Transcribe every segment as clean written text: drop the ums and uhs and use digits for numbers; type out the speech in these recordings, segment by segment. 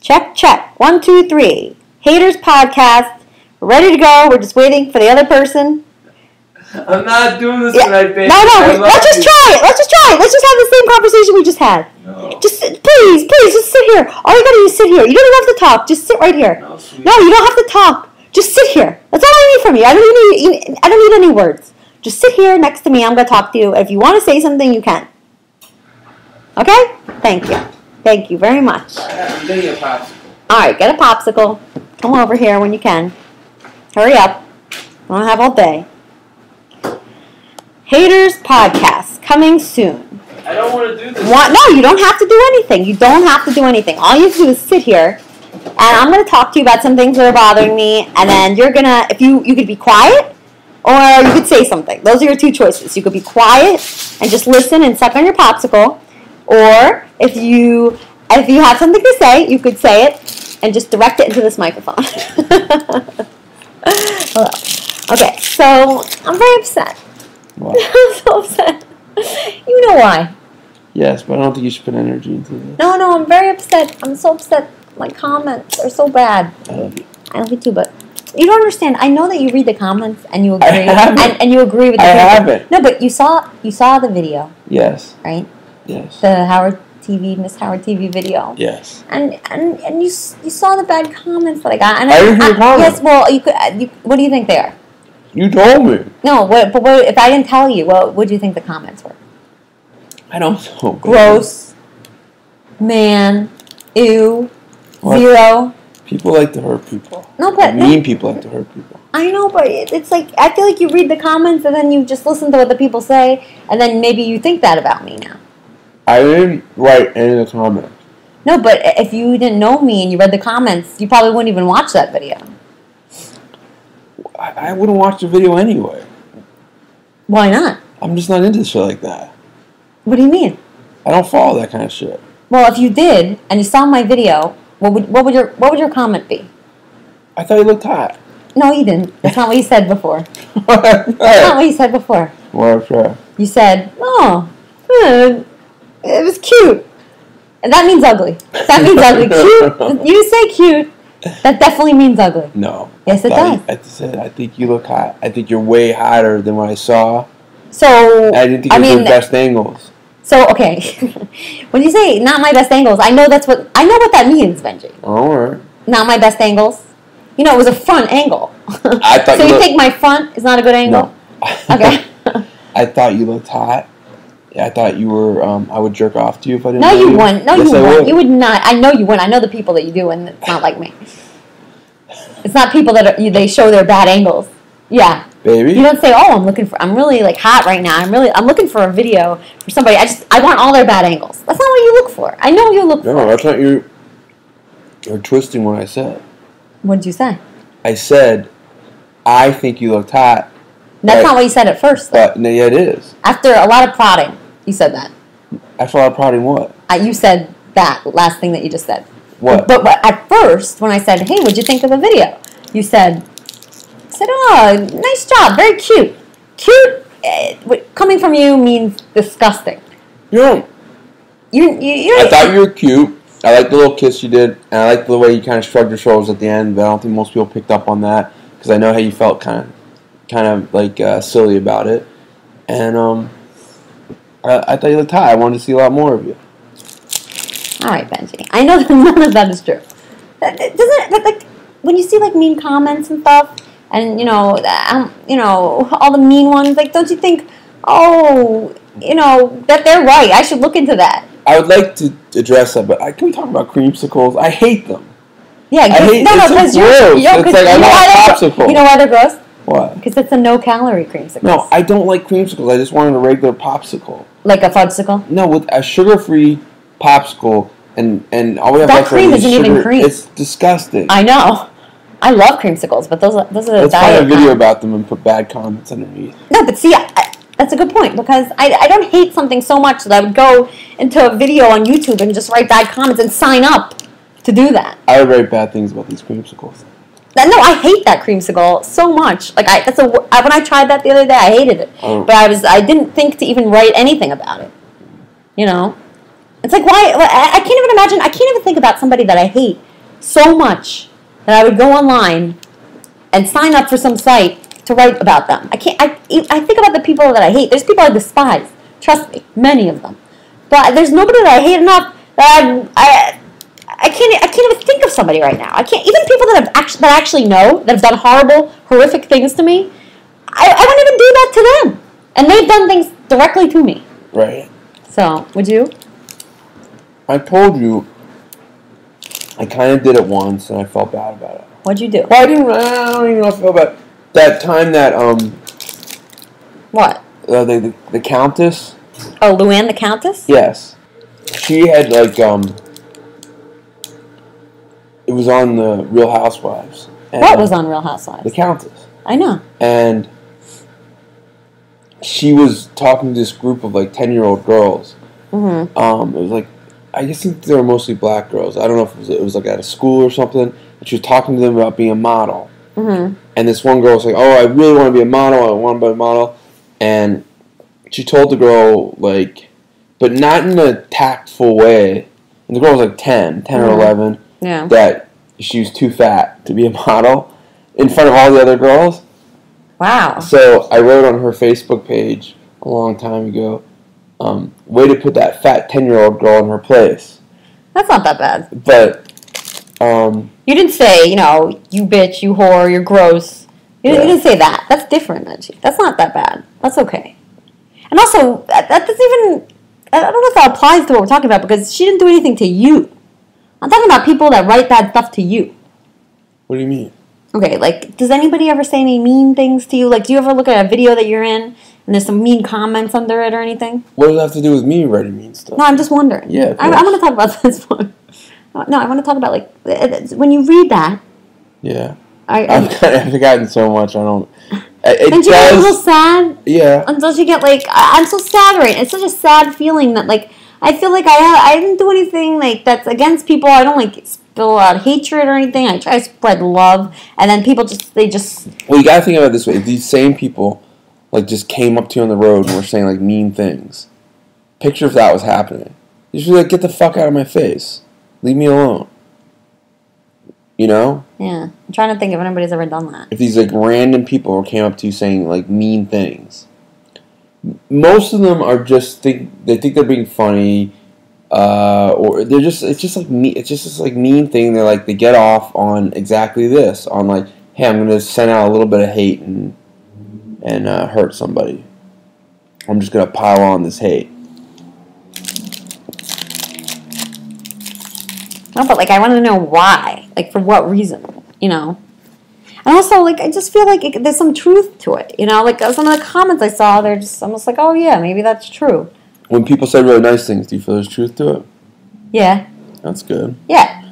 Check, check. 1, 2, 3. Haters podcast. We're ready to go. We're just waiting for the other person. I'm not doing this tonight, baby. No, let's just try it. Let's just have the same conversation we just had. No. Please, just sit here. All you gotta do is sit here. You don't even have to talk. Just sit right here. No, sweetie. No, you don't have to talk. Just sit here. That's all I need from you. I don't need any words. Just sit here next to me. I'm gonna talk to you. If you want to say something, you can. Okay? Thank you. Thank you very much. I'm getting a popsicle. All right, get a popsicle. Come over here when you can. Hurry up. I don't have all day. Haters podcast coming soon. I don't want to do this. No, you don't have to do anything. You don't have to do anything. All you have to do is sit here, and I'm going to talk to you about some things that are bothering me, and then you're going to, if you could be quiet, or you could say something. Those are your two choices. You could be quiet and just listen and suck on your popsicle, or if you have something to say, you could say it and just direct it into this microphone. Hello. Okay, so I'm very upset. Why? I'm so upset. You know why. Yes, but I don't think you should put energy into this. No, I'm very upset. I'm so upset. My comments are so bad. I love you. I love you too, but you don't understand. I know that you read the comments and you agree. I haven't. And you agree with the I people. haven't. No, but you saw the video, Yes. right? Yes. The Miss Howard TV video. Yes. And you saw the bad comments that I got. And I didn't hear comments. Yes, well, what do you think they are? You told me. No, but if I didn't tell you, what do you think the comments were? I don't know. Gross. Man. Ew. What? 0. People like to hurt people. No, but mean people like to hurt people. I know, but it's like I feel like you read the comments and then you just listen to what the people say, and then maybe you think that about me now. I didn't write any of the comments. No, but if you didn't know me and you read the comments, you probably wouldn't even watch that video. I wouldn't watch the video anyway. Why not? I'm just not into shit like that. What do you mean? I don't follow that kind of shit. Well, if you did and you saw my video, what would your comment be? I thought you looked hot. No, you didn't. That's not what you said before. What? That's not what you said before. What? You said, "Oh, it was cute." And that means ugly. That means ugly. Cute. You say cute. That definitely means ugly. No. Yes, it does. I said, I think you look hot. I think you're way hotter than what I saw. So, I didn't think it was your best angles. So, okay. When you say not my best angles, I know what that means, Benjy. Alright. Not my best angles. You know, it was a front angle. I thought so you think my front is not a good angle? No. Okay. I thought you looked hot. I thought you were, I would jerk off to you if I didn't No, know you wouldn't. No, yes, you wouldn't. Would. You would not. I know you wouldn't. I know the people that you do, and it's not like me. It's not people that they show their bad angles. Yeah. Baby. You don't say, "Oh, I'm really like hot right now. I'm looking for a video for somebody. I want all their bad angles." That's not what you look for. I know what you look for. No, that's not you. You're twisting what I said. What did you say? I said, I think you looked hot. That's not what you said at first, though. But, yeah, it is. After a lot of prodding, you said that. After a lot of prodding, what? You said that last thing that you just said. What? But at first, when I said, "Hey, what'd you think of the video?" You said, "Oh, nice job, very cute." Cute, coming from you means disgusting. You I thought you were cute. I liked the little kiss you did, and I liked the way you kind of shrugged your shoulders at the end. But I don't think most people picked up on that because I know how you felt kind of like silly about it. And I thought you looked hot. I wanted to see a lot more of you. All right, Benjy. I know that none of that is true. But like when you see like mean comments and stuff, and you know all the mean ones, like don't you think, that they're right? I should look into that. I would like to address that, but can we talk about creamsicles? I hate them. Yeah, because you're gross. It's like I want popsicle. You know why they're gross? What? Because it's a no-calorie creamsicle. No, I don't like creamsicles. I just wanted a regular popsicle. Like a fudgesicle? No, with a sugar-free popsicle, and all we have that left cream is isn't sugar. even cream. It's disgusting. I know. I love creamsicles, but those are the Let's diet find a video kind. about them and put bad comments underneath. No, but see, that's a good point, because I don't hate something so much that I would go into a video on YouTube and just write bad comments and sign up to do that. I would write bad things about these creamsicles. No, I hate that creamsicle so much. Like when I tried that the other day, I hated it. Oh. But I didn't think to even write anything about it. You know, it's like why I can't even imagine. I can't even think about somebody that I hate so much that I would go online and sign up for some site to write about them. I think about the people that I hate. There's people I despise. Trust me, many of them. But there's nobody that I hate enough that I can't even think of somebody right now. I can't even people that I actually know that have done horrible, horrific things to me. I wouldn't even do that to them, and they've done things directly to me. Right. So, would you? I told you. I kind of did it once, and I felt bad about it. What'd you do? Well, I don't even know if I felt bad. That time that What? The Countess. Oh, Luann the Countess? Yes. She had, like, it was on the Real Housewives. What was on Real Housewives? The Countess. I know. And she was talking to this group of, like, 10-year-old girls. Mm-hmm. It was, like, I guess they were mostly black girls. I don't know if it was like, at a school or something. And she was talking to them about being a model. Mm-hmm. And this one girl was like, oh, I really want to be a model. I want to be a model. And she told the girl, like, but not in a tactful way. And the girl was like 10 or 11. Yeah. That she was too fat to be a model in front of all the other girls. Wow. So I wrote on her Facebook page a long time ago, way to put that fat 10-year-old girl in her place. That's not that bad. But, you didn't say, you bitch, you whore, you're gross. You didn't say that. That's different, Benjy. That's not that bad. That's okay. And also, that doesn't even, I don't know if that applies to what we're talking about, because she didn't do anything to you. I'm talking about people that write bad stuff to you. What do you mean? Okay, like, does anybody ever say any mean things to you? Like, do you ever look at a video that you're in, and there's some mean comments under it or anything? What does it have to do with me writing mean stuff? No, I'm just wondering. Yeah, I want to talk about this one. No, I want to talk about, like, when you read that. Yeah. I've forgotten so much, I don't... Don't you get a little sad? Yeah. Until you get, like, I'm so sad right now. It's such a sad feeling that, like, I feel like I didn't do anything, like, that's against people. I don't, like, spill out hatred or anything. I try to spread love. And then people they just... Well, you gotta think about it this way. If these same people, like, just came up to you on the road and were saying, like, mean things, picture if that was happening. You should be like, get the fuck out of my face. Leave me alone. You know? Yeah. I'm trying to think if anybody's ever done that. If these, like, random people came up to you saying, like, mean things, most of them are just they think they're being funny, or they're just it's just this like mean thing. They're like, they get off on exactly this, on like, hey, I'm gonna send out a little bit of hate and hurt somebody. I'm just gonna pile on this hate. No, but, like, I want to know why. Like, for what reason, And also, like, I just feel like there's some truth to it, Like, some of the comments I saw, they're just almost like, oh, yeah, maybe that's true. When people say really nice things, do you feel there's truth to it? Yeah. That's good. Yeah.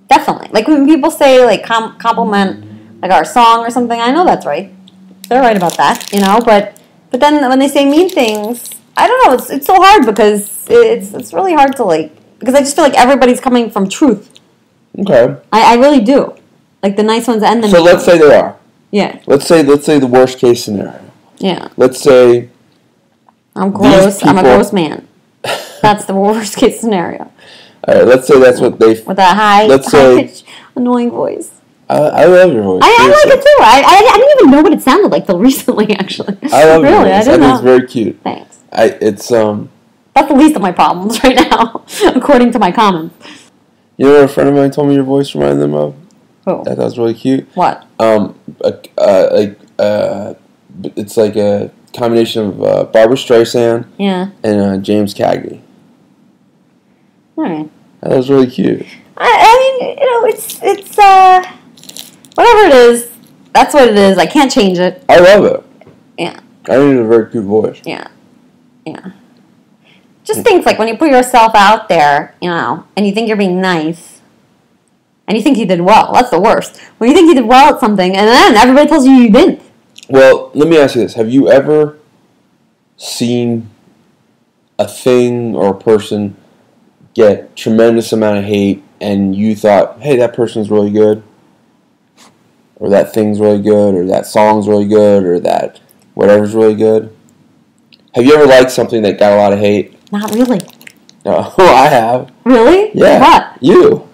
Definitely. Like, when people say, like, compliment, like, our song or something, I know that's right. They're right about that, But then when they say mean things, I don't know, it's so hard because it's really hard to, like, because I just feel like everybody's coming from truth. Okay. I really do. Like, the nice ones and the mean So let's say they are. Yeah. Let's say the worst case scenario. Yeah. Let's say I'm gross. I'm a gross man. That's the worst case scenario. All right. Let's say that's what they. With that high-pitched, annoying voice. I love your voice. I like it too. I didn't even know what it sounded like till recently. Actually, I love your voice. I didn't know. It's very cute. Thanks. That's the least of my problems right now, according to my comments. You know what a friend of mine told me your voice reminded them of? Who? That was really cute. What? It's like a combination of Barbara Streisand. Yeah. And James Cagney. All right. That was really cute. I mean, it's whatever it is. That's what it is. I can't change it. I love it. Yeah. I think it's a very cute voice. Yeah. Yeah. Just think, like, when you put yourself out there, and you think you're being nice, and you think you did well. That's the worst. When you think you did well at something, and then everybody tells you you didn't. Well, let me ask you this. Have you ever seen a thing or a person get tremendous amount of hate, and you thought, hey, that person's really good, or that thing's really good, or that song's really good, or that whatever's really good? Have you ever liked something that got a lot of hate? Not really. No, I have. Really? Yeah. What? You.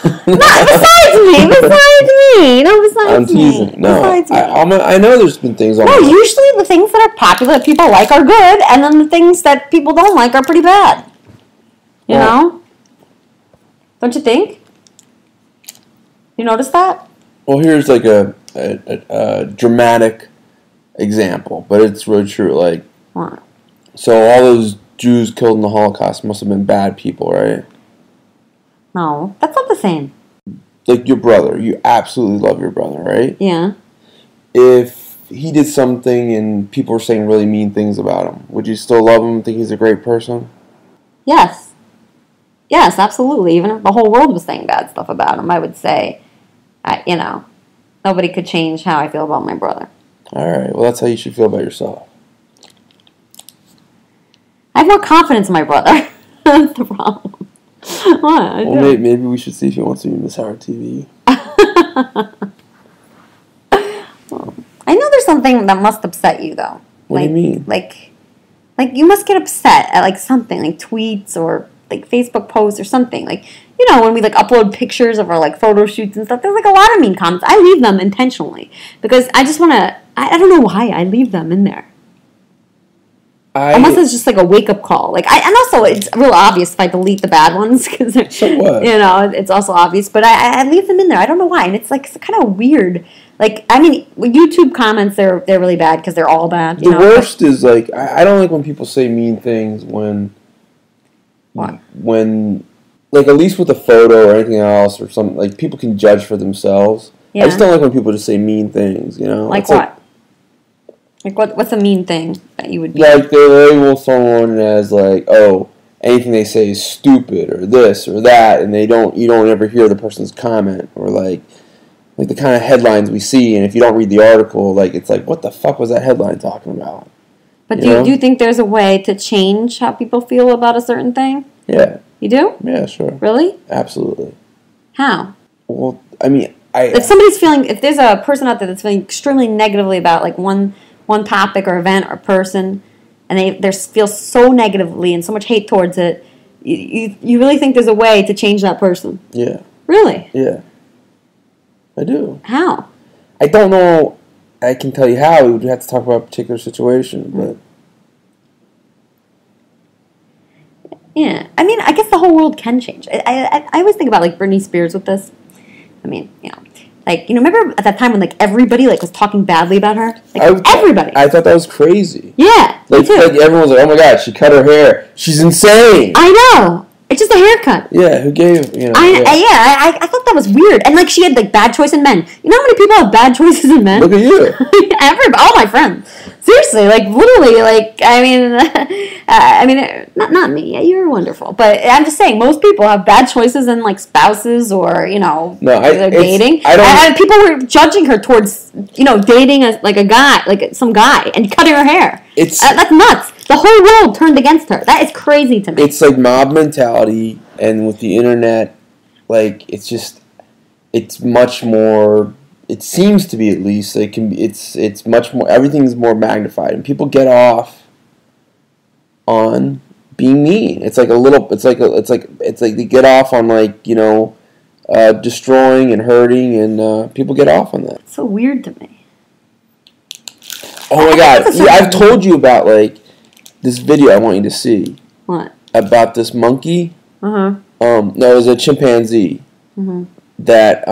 Besides me. No, besides I'm teasing. me. No, besides me. I know there's been things on. No, usually the things that are popular that people like are good, and then the things that people don't like are pretty bad. You know? Don't you think? You notice that? Well, here's like a dramatic example, but it's really true. Like, What? So all those Jews killed in the Holocaust must have been bad people, right? No, that's not the same. Like your brother, you absolutely love your brother, right? Yeah. If he did something and people were saying really mean things about him, would you still love him and think he's a great person? Yes. Yes, absolutely. Even if the whole world was saying bad stuff about him, I would say, nobody could change how I feel about my brother. All right. Well, that's how you should feel about yourself. I have more confidence in my brother. That's the problem. What? Well, maybe we should see if he wants to be Miss Howard TV. I know there's something that must upset you, though. What do you mean? Like you must get upset at like something, like tweets or like Facebook posts or something. Like, when we like upload pictures of our like photo shoots and stuff, there's like a lot of mean comments. I leave them intentionally because I just want to. I don't know why I leave them in there. Unless it's just like a wake up call. And also it's real obvious if I delete the bad ones because so what? It's also obvious. But I leave them in there. I don't know why, and it's like it's kind of weird. Like, I mean, YouTube comments they're really bad because they're all bad. The worst is like I don't like when people say mean things when. What? When, like, at least with a photo or anything else or something, like people can judge for themselves. Yeah. I just don't like when people just say mean things. Like it's what? Like what's a mean thing that you would be? Like, they label someone as, like, oh, anything they say is stupid or this or that, and you don't ever hear the person's comment, or, like the kind of headlines we see, and if you don't read the article, like, it's like, what the fuck was that headline talking about? But do you think there's a way to change how people feel about a certain thing? Yeah. You do? Yeah, sure. Really? Absolutely. How? Well, I mean, if there's a person out there that's feeling extremely negatively about, like, one topic or event or person, and they feel so negatively and so much hate towards it, you really think there's a way to change that person? Yeah. Really? Yeah. I do. How? I don't know. I can tell you how. We would have to talk about a particular situation, but... Yeah. I mean, I guess the whole world can change. I always think about, like, Britney Spears with this. I mean, like, remember at that time when, like, everybody, like, was talking badly about her? Like, everybody. I thought that was crazy. Yeah, like everyone was like, oh my god, she cut her hair. She's insane. I know. It's just a haircut. Yeah, who gave, I thought that was weird. And, like, she had, like, bad choice in men. You know how many people have bad choices in men? Look at you. All my friends. Seriously, like, literally, like, I mean, not me. Yeah, you're wonderful. But I'm just saying, most people have bad choices in, like, spouses or, they're dating. And people were judging her towards, dating a guy, like some guy, and cutting her hair. That's nuts. The whole world turned against her. That is crazy to me. It's like mob mentality, and with the internet, like, it's much more... It seems to be, at least, it's much more, everything's more magnified, and people get off on being mean. It's like they get off on, like, destroying and hurting, and people get off on that. It's so weird to me. Oh my god, I've told you about, like, this video I want you to see. What? About this monkey. No, it was a chimpanzee. That,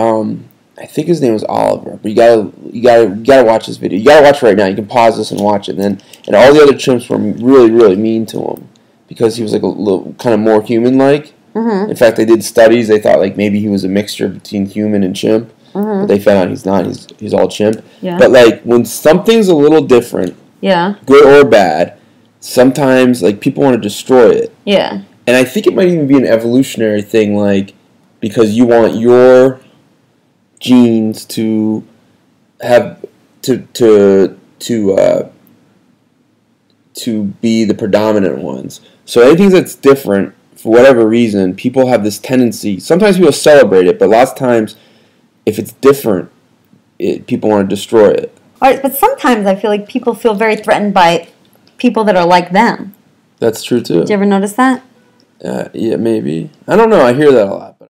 I think his name was Oliver, but you gotta watch this video. You gotta watch it right now. You can pause this and watch it. And all the other chimps were really, really mean to him because he was like a little kind of more human-like. In fact, they did studies. They thought like maybe he was a mixture between human and chimp, but they found out he's not. He's all chimp. Yeah. But like when something's a little different, good or bad, sometimes like people want to destroy it. Yeah. And I think it might even be an evolutionary thing, like because you want your genes to have to be the predominant ones. So anything that's different, for whatever reason, people have this tendency. Sometimes people celebrate it, but lots of times, if it's different, people want to destroy it. All right, but sometimes I feel like people feel very threatened by people that are like them. That's true too. Did you ever notice that? Yeah, maybe. I don't know. I hear that a lot.